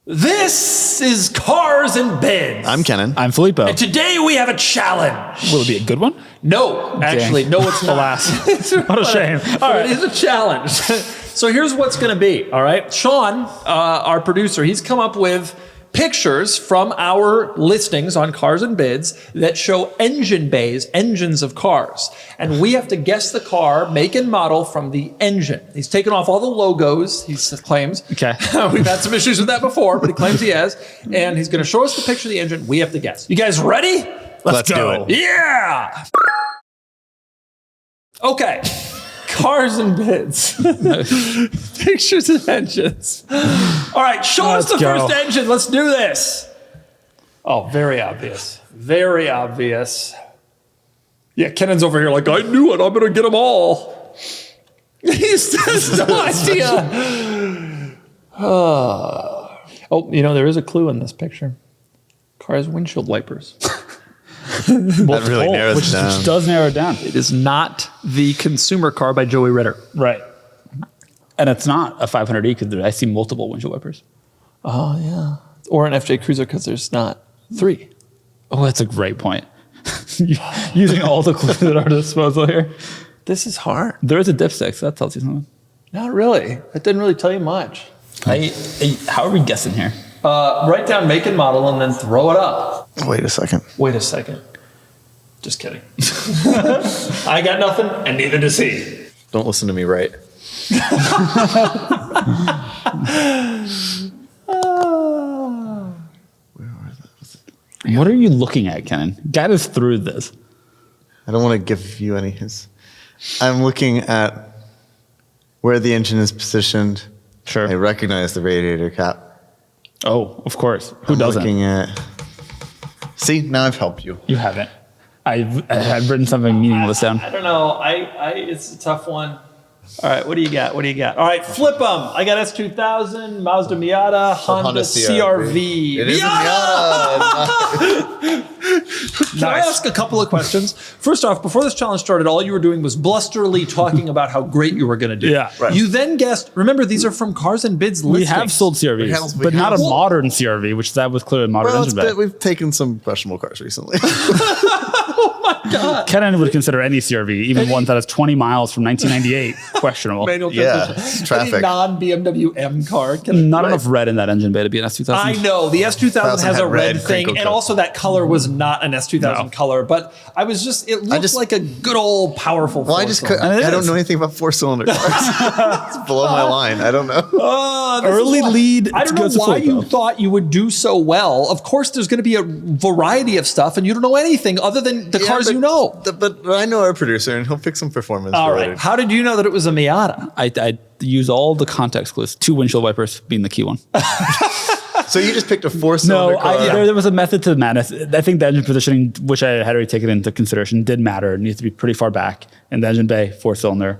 This is Cars and Bids. I'm Kennan. I'm Filippo. And today we have a challenge. Will it be a good one? No, actually, no, it's not. Alas. What a shame. All right, it is a challenge. So here's what's going to be, all right? Sean, our producer, he's come up with pictures from our listings on Cars and Bids that show engine bays, engines of cars. And we have to guess the car, make and model from the engine. He's taken off all the logos, he claims. Okay. We've had some issues with that before, but he claims he has. And he's going to show us the picture of the engine. We have to guess. You guys ready? Let's do it. Yeah! Okay. Cars and Bids. Pictures of engines. All right, show us the first engine. Let's do this. Oh, very obvious. Very obvious. Yeah, Kennan's over here like, I knew it. I'm going to get them all. He has no idea. Oh, there is a clue in this picture. Car's windshield wipers. That really narrows it down. Which does narrow it down. It is not the consumer car by Joey Ritter. Right. And it's not a 500E because I see multiple windshield wipers. Oh, yeah. Or an FJ Cruiser because there's not three. Oh, that's a great point. Using all the clues at our disposal here. This is hard. There is a dipstick, so that tells you something. Not really. That didn't really tell you much. How are we guessing here? Write down make and model and then throw it up. Wait a second. Wait a second. Just kidding. I got nothing, and neither does he. Don't listen to me, right? What are you looking at, Kennan? Guide us through this. I don't want to give you any hints. I'm looking at where the engine is positioned. Sure. I recognize the radiator cap. Oh, of course. Who I'm doesn't? looking at... See, now I've helped you. You haven't. I had written something meaningless down. I don't know. It's a tough one. All right, what do you got? What do you got? All right, flip them. I got S2000, Mazda Miata, Honda CRV. It is a Miata. Can I ask a couple of questions? First off, before this challenge started, all you were doing was blusterly talking about how great you were going to do. Yeah, right. You then guessed, remember, these are from Cars and Bids listings. We have sold CRVs, but not a modern CRV, which that was clearly a modern engine bay. We've taken some questionable cars recently. Oh my God. Kennan would consider any CRV, even one that has 20 miles from 1998, questionable. Manual Yeah, transmission. it's traffic. Any non-BMW M car. Not enough red in that engine bay to be an S2000. I know. The S2000 has a red thing, crinkle and cut. also that color was not an S2000 color, but it looked like a good old powerful Well, I don't know anything about four-cylinder cars. It's below my line. I don't know. Early lead. I don't know why you thought you would do so well. Of course, there's going to be a variety of stuff, and you don't know anything other than the cars you know. But I know our producer, and he'll pick some performance. All right. How did you know that it was a Miata? I use all the context clues. 2 windshield wipers being the key one. So you just picked a four-cylinder car? There was a method to the madness. I think the engine positioning, which I had already taken into consideration, did matter. It needs to be pretty far back. And the engine bay, 4-cylinder.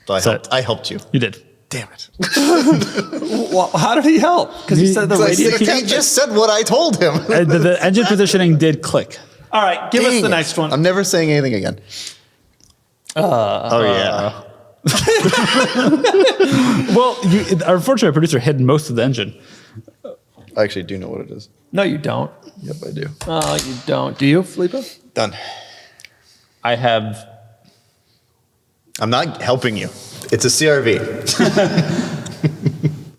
I helped you. You did. Damn it. Well, how did he help? Because he said the radiator. He just said what I told him. The engine positioning did click. All right, give us the next one. I'm never saying anything again. Yeah. Well, unfortunately, our producer hid most of the engine. I actually do know what it is. No, you don't. Yep, I do. Oh, you don't. Do you, Filippo? Done. I have... I'm not helping you. It's a CRV.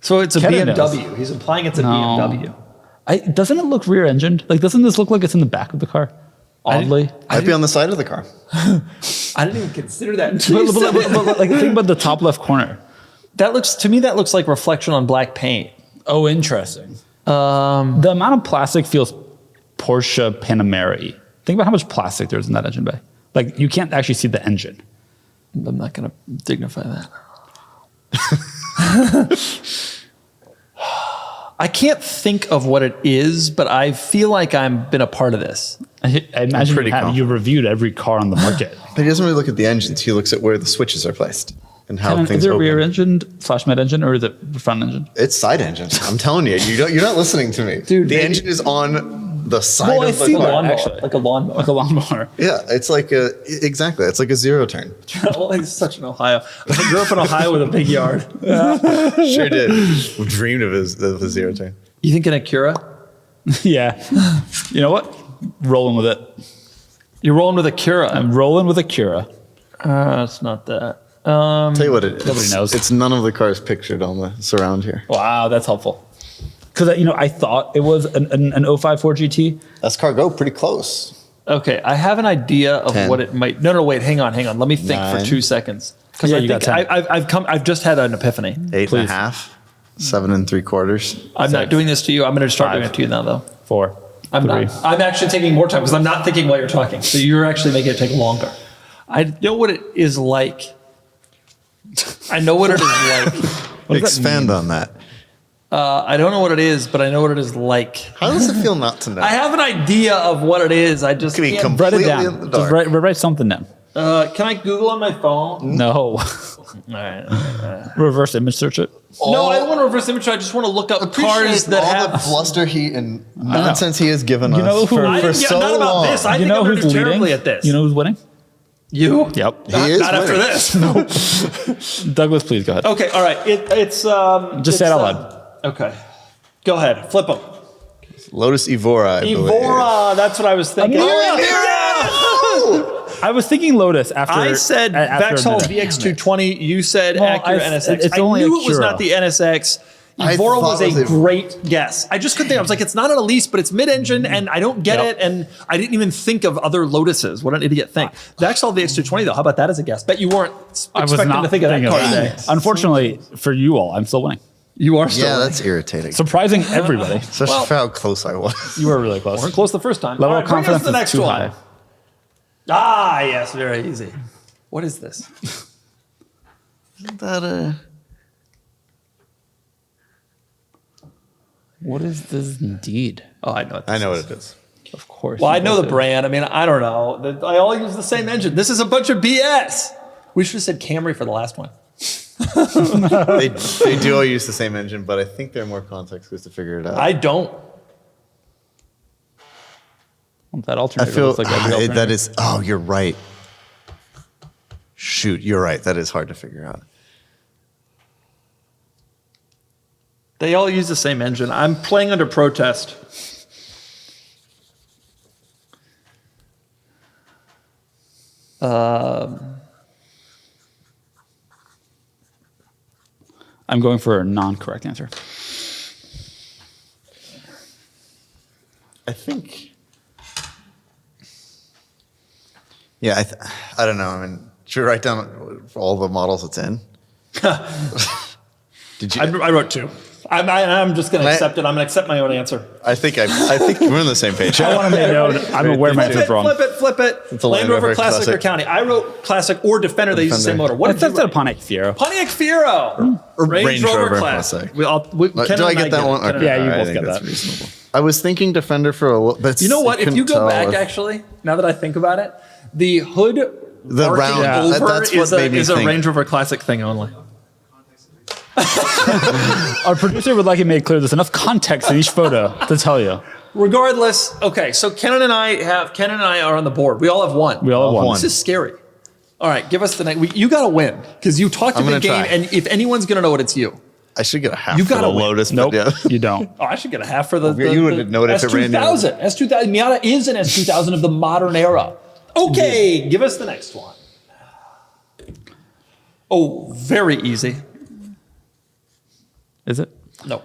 So it's a Kennan BMW. knows. He's implying it's a BMW. Doesn't it look rear-engined? Like, doesn't this look like it's in the back of the car? Oddly. I'd be on the side of the car. I didn't even consider that. But think about the top left corner. To me, that looks like reflection on black paint. Oh, interesting. The amount of plastic feels Porsche Panamera-y. Think about how much plastic there is in that engine bay. Like, you can't actually see the engine. I'm not going to dignify that. I can't think of what it is, but I feel like I've been a part of this. I imagine you reviewed every car on the market. But he doesn't really look at the engines. He looks at where the switches are placed and how things Is it open. rear-engined / mid-engine, or is it front engine? It's side engine. I'm telling you. You're not listening to me. Dude, the engine is on the side I of the see car. lawnmower, actually. like a lawnmower. Like a lawnmower. Yeah, it's like exactly. It's like a zero turn. It's such an Ohio. I grew up in Ohio with a big yard. Sure did. Dreamed of a zero turn. You think an Acura? Yeah. You know what? Rolling with it. You're rolling with Acura. I'm rolling with a Cura. It's not that. Tell you what it is. Nobody knows. It's none of the cars pictured on the surround here. Wow, that's helpful. Because I thought it was an 05 Ford GT. That's cargo, pretty close. Okay, I have an idea of 10. what it might. No, wait, hang on. Let me think 9. for 2 seconds. Because Yeah, I you think got 10. I've just had an epiphany. 8.5, 7 3/4. I'm not doing this to you. I'm going to start 5. doing it to you now, though. 4. I'm 3. not. I'm actually taking more time because I'm not thinking while you're talking. So you're actually making it take longer. I know what it is like. I know what it is like. Expand on that. I don't know what it is, but I know what it is like. How does it feel not to know? I have an idea of what it is. I just Could be can't. Write it completely in down. the Just dark. write something down. Can I Google on my phone? No. All right. Reverse image search it. No, I don't want to reverse image. I just want to look up cars that all have. the bluster heat and nonsense he has given You know us who- for, I for didn't get so none about long. this. I You think know I'm going who's to do leading? terribly at this. You know who's winning? You? Yep. He is Not after winning. this. Douglas, please go ahead. Okay, all right. It's Just say it out loud. Okay. Go ahead. Flip them. Lotus Evora, I believe. Evora. That's what I was thinking. I was thinking Lotus after I said after a Vauxhall minute. VX220. You said Well, Acura NSX. it's I only knew a it was Cura. not the NSX. I Evora thought was a it was a- great guess. I just couldn't think. I was like, it's not an Elise, but it's mid-engine, and I don't get Yep. it. And I didn't even think of other Lotuses. What an idiot thing. Vauxhall VX220, though. How about that as a guess? Bet you weren't I was expecting not to think of that thinking car of today. that. Unfortunately for you all, I'm still winning. You are still. Yeah, winning. that's irritating. Surprising everybody. Especially for how close I was. You were really close. We're close the first time. Level All of right, bring us confidence the is next too one. high. Ah, yes, very easy. What is this? Isn't that a... What is this indeed? Oh, I know what this I know is. what it is. Of course. Well, I you know guys the did. brand. I mean, I don't know. I all use the same engine. This is a bunch of BS. We should have said Camry for the last one. They do all use the same engine, but I think there are more context clues to figure it out. I don't. That I alternator feel looks like every alternator. that is... Oh, you're right. Shoot, you're right. That is hard to figure out. They all use the same engine. I'm playing under protest. I'm going for a non-correct answer. I think... Yeah, I don't know. I mean, should we write down all the models it's in? Did you? I wrote two. I'm just going to Can I- accept it. I'm going to accept my own answer. I think we're on the same page. I want to make note. I'm aware my answer's wrong. Flip it. It's a Land Rover Classic or County. I wrote Classic or Defender. They use the same Defender. motor. What That's did you a write? Pontiac Fiero. Pontiac Fiero. Or Range Rover Classic. Classic. We, Do Kennan I and get that it. one? Kennan Okay, Yeah, you I both think get that's that. reasonable. I was thinking Defender for a little, but You know what? If you couldn't go tell back, if- actually, now that I think about it, the hood The arcing round, yeah, over that's what is, a, made me is a think. Range Rover Classic thing only. Our producer would like it made clear there's enough context in each photo to tell you. Regardless, okay, so Kennan and I are on the board. We all have one. We all have one. This is scary. All right, give us the next. You got to win because you talked a I'm big gonna game, try. and if anyone's going to know it, it's you. I should get a half You for gotta the win. Lotus. Nope, But yeah. you don't. Oh, I should get a half for the. You wouldn't know it if it ran you. S2000. S2000. Miata is an S2000 of the modern era. Okay, give us the next one. Oh, very easy. Is it? No.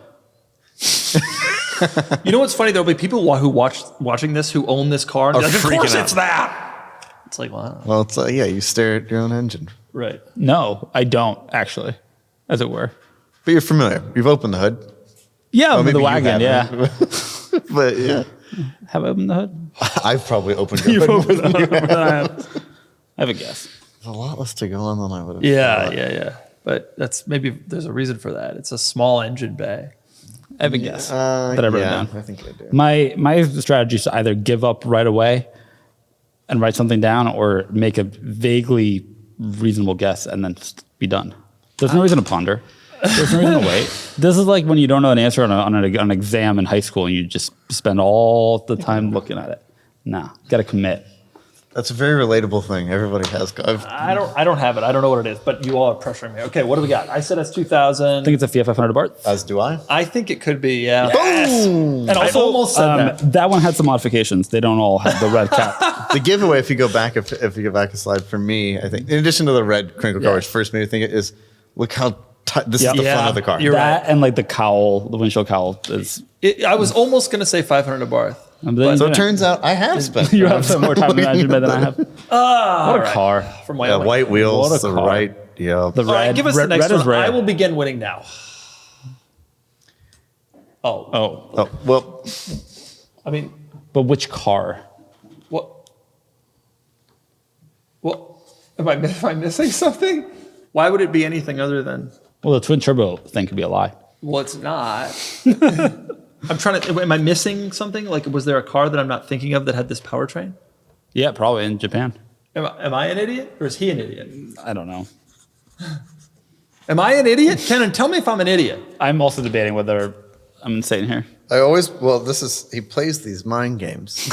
You know what's funny? There'll be people who watching this who own this car and Are they're like, of freaking course out. it's that. It's like, wow. Well, it's yeah, you stare at your own engine, Right. No, I don't actually, as it were. but you're familiar. You've opened the hood. Yeah, Oh, with maybe the you wagon. Yeah, haven't. But yeah, have I opened the hood? I've probably opened You've your hood. opened the hood. I have a guess. There's a lot less to go on than I would have. Yeah. But that's maybe there's a reason for that. It's a small engine bay. I have a guess that I wrote yeah, down. I think I do. My strategy is to either give up right away and write something down, or make a vaguely reasonable guess and then just be done. There's no reason to ponder. There's no reason to wait. This is like when you don't know an answer on an exam in high school and you just spend all the time looking at it. Nah, got to commit. That's a very relatable thing. Everybody has. I don't have it. I don't know what it is, but you all are pressuring me. Okay, what do we got? I said S2000. I think it's a Fiat 500 Abarth. As do I. I think it could be, yeah. Boom! And also almost said that. That one had some modifications. They don't all have the red cap. The giveaway, if you go back a slide, for me, I think, in addition to the red crinkle car, which first made me think it is, look how this is the front of the car. You're that right. and like the cowl, the windshield cowl is. I was almost going to say 500 Abarth. So it turns out I have spent. You have spent more time in Management Bay than I have. What a car! From Yeah, Wyoming. white wheels, What a the car. right. Yeah. The All right, red. give us the red, next red is one. red. I will begin winning now. Oh. Oh well. I mean, But which car? what? Am I missing something? Why would it be anything other than? Well, the twin turbo thing could be a lie. Well, it's not. I'm trying to. Am I missing something? Like, was there a car that I'm not thinking of that had this powertrain? Yeah, probably in Japan. Am I an idiot, or is he an idiot? I don't know. Am I an idiot? Kennan, tell me if I'm an idiot. I'm also debating whether I'm insane here. He plays these mind games.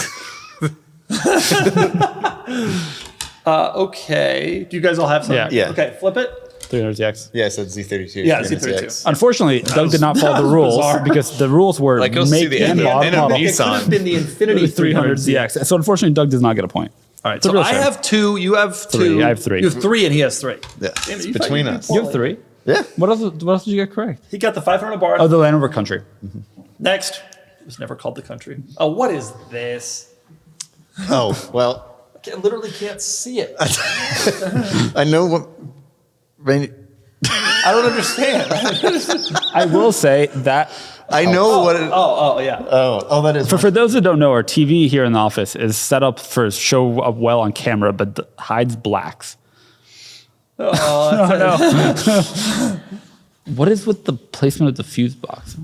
Okay. Do you guys all have something? Yeah. Okay, flip it. 300ZX. Yeah, I said Z32. Yeah, Z32. Unfortunately, Doug did not follow the rules bizarre. because the rules were Like, go see make the and end model. of It could have been the Infinity 300 ZX. So unfortunately, Doug does not get a point. All right, It's a so real I shame. have 2. You have 2. Three, I have 3. You have 3, and he has 3. Yeah, Damn it, it's you thought between you'd be us. You have 3. Yeah. What else did you get correct? He got the 500 bar. Oh, the Land Rover Country. Next. It was never called the Country. Oh, what is this? Oh well, I literally can't see it. I know what. I don't understand. I will say that I know what. Yeah. That is. for those that don't know, our TV here in the office is set up for show up well on camera, but hides blacks. What is with the placement of the fuse box?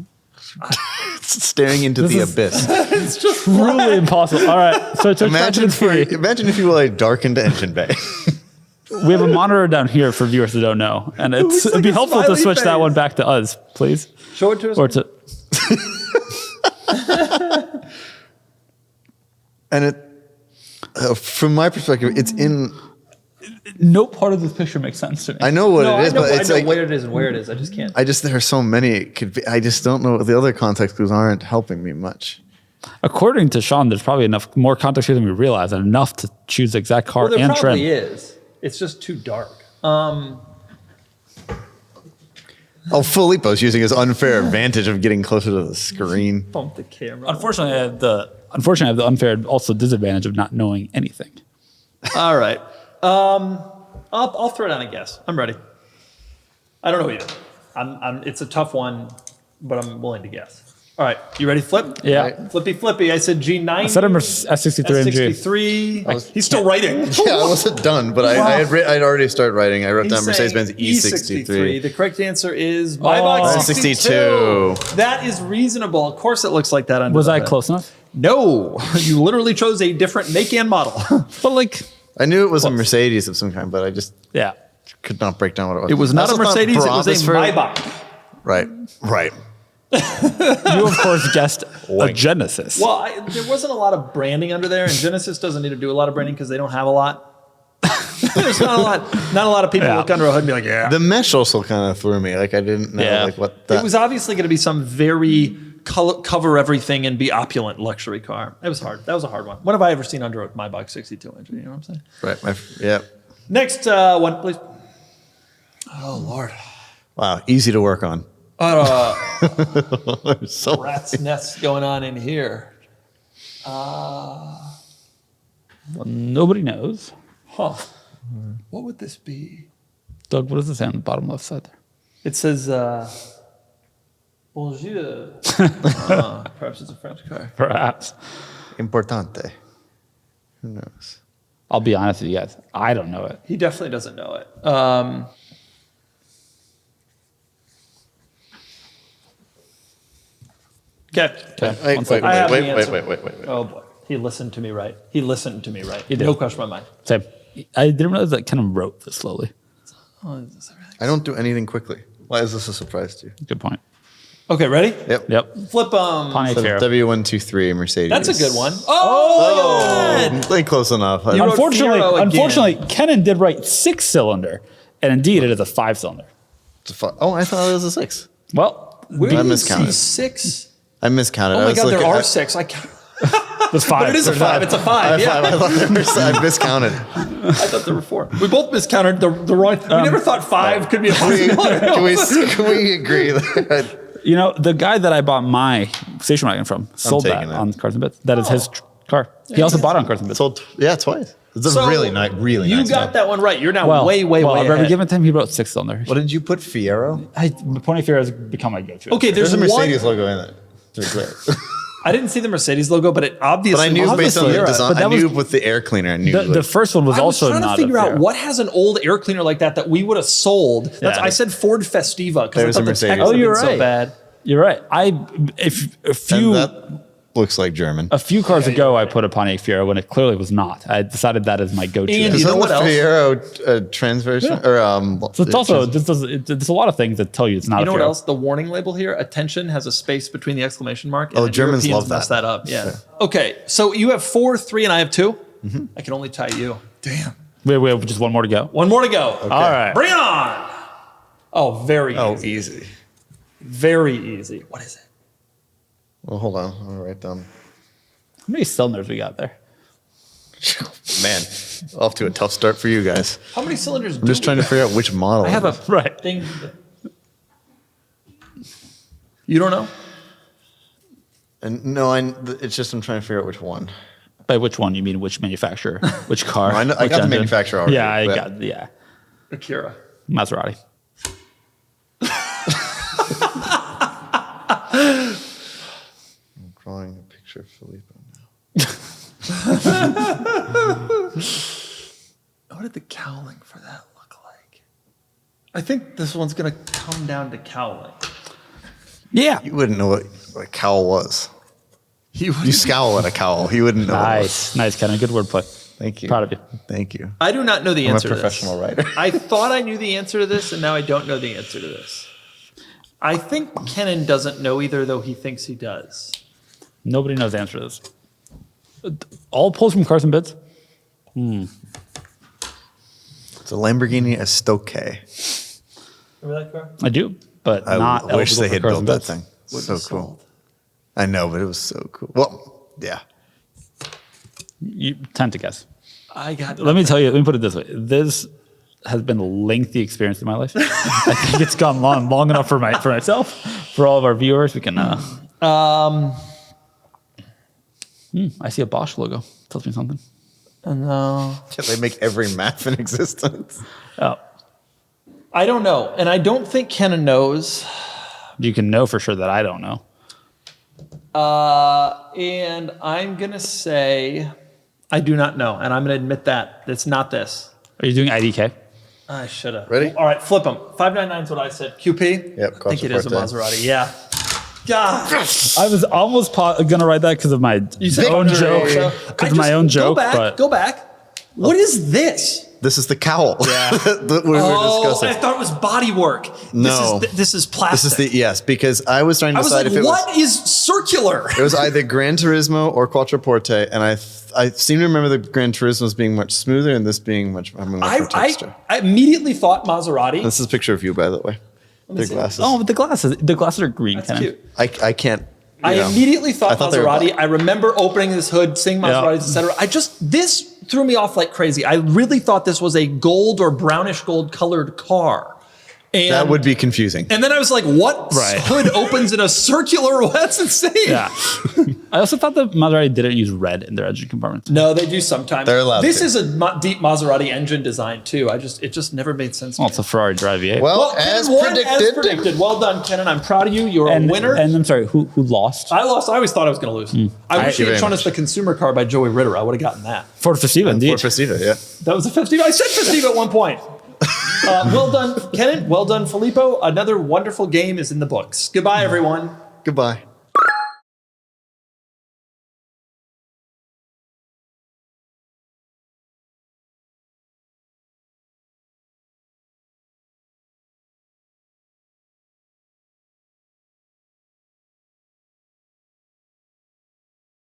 Staring into the abyss. It's just Truly impossible. All right, so to Imagine if you were a darkened engine bay. we have a monitor down here for viewers that don't know, and looks it'd like be a helpful to smiley switch that face. one back to us, please, show it to us. or to. And from my perspective, it's in. No part of this picture makes sense to me. I know what it is, but it's I know like. where it is and where it is. I just can't. There are so many. It could be. I just don't know. The other context clues aren't helping me much. According to Sean, there's probably enough more context here than we realize, and enough to choose the exact car Well, there and probably trim. is. It's just too dark. Filippo's using his unfair advantage of getting closer to the screen. Bump the camera. Unfortunately, I have the unfair also disadvantage of not knowing anything. All right. I'll throw down a guess. I'm ready. I don't know either. It's a tough one, but I'm willing to guess. All right. You ready, Flip? Yeah. Right. Flippy. I said G90. I said I'm S63 and G. S63. He's still writing. Yeah, I wasn't done, but I'd already started writing. I wrote down He's saying Mercedes-Benz E63. The correct answer is Maybach 62. That is reasonable. Of course it looks like that. Under Was the I hood. close enough? No. You literally chose a different make and model. But like, I knew it was a Mercedes of some kind, but I just yeah. could not break down what it was. It was not I a also thought Mercedes. It was a Brabus Maybach. Right. You of course guessed a Genesis. Well, there wasn't a lot of branding under there, and Genesis doesn't need to do a lot of branding because they don't have a lot. There's not a lot of people Yeah. look under a hood and be like, yeah. The mesh also kind of threw me. Like I didn't know Yeah. like what that. It was obviously going to be some very cover everything and be opulent luxury car. It was hard. That was a hard one. What have I ever seen under a Maybach 62 engine? You know what I'm saying? right. Yeah. Next one, please. Oh, Lord. Wow. Easy to work on. So Rat's nest going on in here. Nobody knows. Huh. What would this be? Doug, what does it say on the bottom left side there? It says, bonjour. Perhaps it's a French car. Perhaps. importante. Who knows? I'll be honest with you guys. I don't know it. He definitely doesn't know it. Okay. One second. I have the Wait. answer. Oh boy, he listened to me right. He listened to me right. He did. No question in my mind. Same. I didn't realize that kind of wrote this slowly. Oh, is this everything? I don't do anything quickly. Why is this a surprise to you? Good point. Okay, ready? Yep. Flip them. Pontiac Fiero. W123 Mercedes. That's a good one. Oh, my God. Like close enough. You wrote Fiero again. Unfortunately, Kennan did write 6-cylinder, and indeed it is a 5-cylinder. Oh, I thought it was a 6. Well, Where I do you miscounted. see 6? I miscounted. Oh I my was God, there looking- are 6. I can't. it's 5. But it is a 5. It's a 5. Yeah. I thought there were, I miscounted. I thought there were 4. We both miscounted the wrong. We never thought 5 could be a possibility. Can we agree that You know, the guy that I bought my station wagon from sold that taking it. on Cars and Bits. That is his car. He also bought it on Cars and Bits. sold? Yeah, twice. It's a So, really nice, really You nice. got car. that one right. You're now Well, way at every ahead. given time he wrote 6-cylinder. What did you put? Fiero? Pontiac Fiero has become my go-to. Okay, There's there's a one. Mercedes logo in it. To be clear. I didn't see the Mercedes logo, but it But obviously. I knew based on the Obviously, design. but that I knew was- with the air cleaner. I knew The first one was I was also trying to not figure a out Fiero. what has an old air cleaner like that we would have sold. That's, Yeah. I said Ford Festiva because I There's thought a the Mercedes. text Oh, would have you're been so right. bad. You're right. If a few And that looks like German. a few cars ago, I put a Pontiac Fiero when it clearly was not. I decided that is my go-to. And Is you that know what the else? Fiero transversion? Yeah. Or So it's also there's a lot of things that tell you it's not. You know a what Fiero. else? The warning label here, attention, has a space between the exclamation mark. And Oh, then Germans Europeans love mess that. that up. Yeah. Okay, so you have 4, 3, and I have 2. I can only tie you. damn. We have just one more to go. One more to go. All right. Bring it on. Oh, very easy. Easy. Very easy. What is it? Well, hold on. I'll write down. How many cylinders we got there? Man, off to a tough start for you guys. How many cylinders I'm just trying to figure out which model. I have a Right. thing. You don't know? And no, it's just I'm trying to figure out which one. By which one? You mean which manufacturer? Which car? No, I know- I Which got the engine? manufacturer already, Yeah, but- Akira. Maserati. I'm drawing a picture of Filippo now. What did the cowling for that look like? I think this one's going to come down to cowling. Yeah. You wouldn't know what a cowl was. You scowl at a cowl. He wouldn't know. What it was. Nice, Kennan. Good wordplay. Thank you. Proud of you. Thank you. I do not know the I'm a answer to this. professional writer. I thought I knew the answer to this, and now I don't know the answer to this. I think Kennan doesn't know either, though he thinks he does. Nobody knows the answer to this. All pulls from Cars and Bits. It's a Lamborghini Estoque. Remember that car? I do, but I not wish eligible they for had Cars built and that Bits. thing. Wouldn't So have cool. sold. I know, but it was so cool. Well, yeah. You tend to guess. I got Let me tell you. Let me put it this way. This has been a lengthy experience in my life. I think it's gone long enough for myself, for all of our viewers. We can. I see a Bosch logo. Tells me something. No. They make every map in existence. Oh, I don't know, and I don't think Kennan knows. you can know for sure that I don't know. And I'm going to say I do not know, and I'm going to admit that. It's not this. Are you doing IDK? I should have. Ready? All right, flip them. 599 is what I said. QP? Yep, I think it is a Quattroporte. Maserati. Yeah. God. I was almost gonna write that because of my own joke. Because of my own joke, Go back. What is this? This is the cowl. Yeah. that we were Oh, discussing. I thought it was body work. No. This is plastic. This is the yes, because I was trying to I was decide like, if it what is circular? was. It was either Gran Turismo or Quattroporte, and I seem to remember the Gran Turismo's being much smoother and this being much more texture. I immediately thought Maserati. This is a picture of you, by the way. Their see. glasses. Oh, but the glasses are green. That's Kennan. cute. I can't. I immediately thought I thought they were Maserati. black. I remember opening this hood, seeing Maseratis, etc. This threw me off like crazy. I really thought this was a gold or brownish gold colored car. And, That would be confusing. And then I was like, what Right. hood opens in a circular? That's insane. Yeah. I also thought that Maserati didn't use red in their engine compartments. No, they do sometimes. They're allowed This to. is a deep Maserati engine design too. It just never made sense to Well, me. it's a Ferrari Drive V8. Well, Kennan as won predicted. Well done, Kennan. I'm proud of you. You're a winner. And I'm sorry, who lost? I lost. I always thought I was going to lose. I wish you you had very shown us much. the consumer car by Joey Ritter. I would have gotten that. Ford Festiva, indeed. Ford Festiva, yeah. That was a 50. I said 50 at one point. Well done, Kennan. Well done, Filippo. Another wonderful game is in the books. Goodbye, everyone. Goodbye.